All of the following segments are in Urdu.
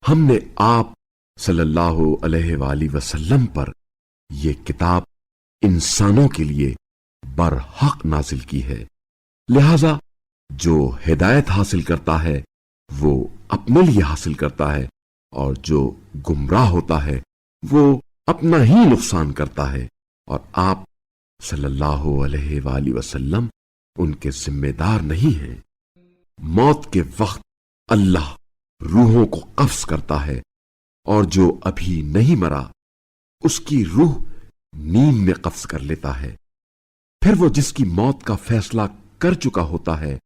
ہم نے آپ صلی اللہ علیہ وآلہ وسلم پر یہ کتاب انسانوں کے لیے برحق نازل کی ہے، لہذا جو ہدایت حاصل کرتا ہے وہ اپنے لیے حاصل کرتا ہے، اور جو گمراہ ہوتا ہے وہ اپنا ہی نقصان کرتا ہے، اور آپ صلی اللہ علیہ وآلہ وسلم ان کے ذمہ دار نہیں ہیں۔ موت کے وقت اللہ روحوں کو قبض کرتا ہے، اور جو ابھی نہیں مرا اس کی روح نیند میں قبض کر لیتا ہے، پھر وہ جس کی موت کا فیصلہ کر چکا ہوتا ہے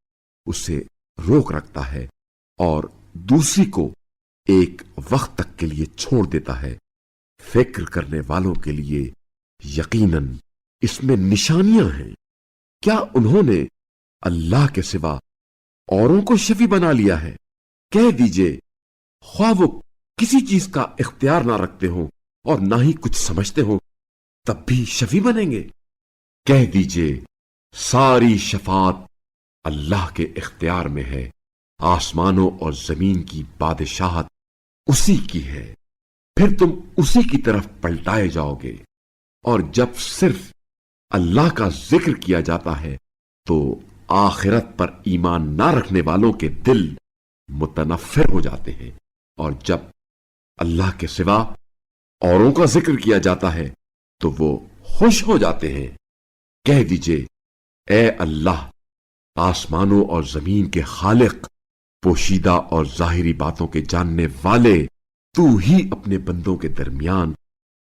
اسے روک رکھتا ہے، اور دوسری کو ایک وقت تک کے لیے چھوڑ دیتا ہے۔ فکر کرنے والوں کے لیے یقیناً اس میں نشانیاں ہیں۔ کیا انہوں نے اللہ کے سوا اوروں کو شفیع بنا لیا ہے؟ کہہ دیجئے، خواہ وہ کسی چیز کا اختیار نہ رکھتے ہوں اور نہ ہی کچھ سمجھتے ہوں، تب بھی شفیع بنیں گے؟ کہہ دیجئے، ساری شفاعت اللہ کے اختیار میں ہے، آسمانوں اور زمین کی بادشاہت اسی کی ہے، پھر تم اسی کی طرف پلٹائے جاؤ گے۔ اور جب صرف اللہ کا ذکر کیا جاتا ہے تو آخرت پر ایمان نہ رکھنے والوں کے دل متنفر ہو جاتے ہیں، اور جب اللہ کے سوا اوروں کا ذکر کیا جاتا ہے تو وہ خوش ہو جاتے ہیں۔ کہہ دیجئے، اے اللہ، آسمانوں اور زمین کے خالق، پوشیدہ اور ظاہری باتوں کے جاننے والے، تو ہی اپنے بندوں کے درمیان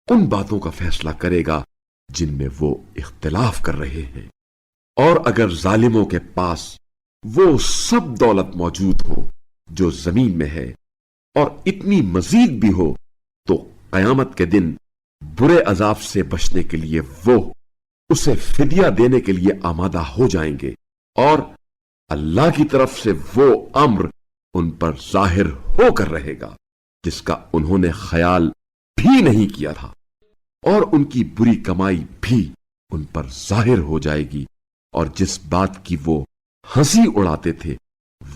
ان باتوں کا فیصلہ کرے گا جن میں وہ اختلاف کر رہے ہیں۔ اور اگر ظالموں کے پاس وہ سب دولت موجود ہو جو زمین میں ہے، اور اتنی مزید بھی ہو، تو قیامت کے دن برے عذاب سے بچنے کے لیے وہ اسے فدیہ دینے کے لیے آمادہ ہو جائیں گے، اور اللہ کی طرف سے وہ امر ان پر ظاہر ہو کر رہے گا جس کا انہوں نے خیال بھی نہیں کیا تھا، اور ان کی بری کمائی بھی ان پر ظاہر ہو جائے گی، اور جس بات کی وہ ہنسی اڑاتے تھے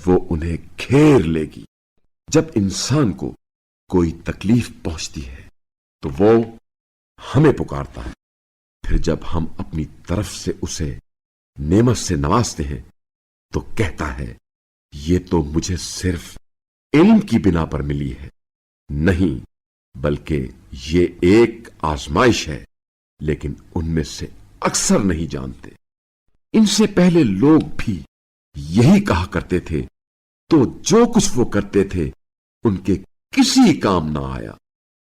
وہ انہیں گھیر لے گی۔ جب انسان کو کوئی تکلیف پہنچتی ہے تو وہ ہمیں پکارتا ہے، پھر جب ہم اپنی طرف سے اسے نعمت سے نوازتے ہیں تو کہتا ہے یہ تو مجھے صرف علم کی بنا پر ملی ہے۔ نہیں، بلکہ یہ ایک آزمائش ہے، لیکن ان میں سے اکثر نہیں جانتے۔ ان سے پہلے لوگ بھی یہی کہا کرتے تھے، تو جو کچھ وہ کرتے تھے ان کے کسی کام نہ آیا۔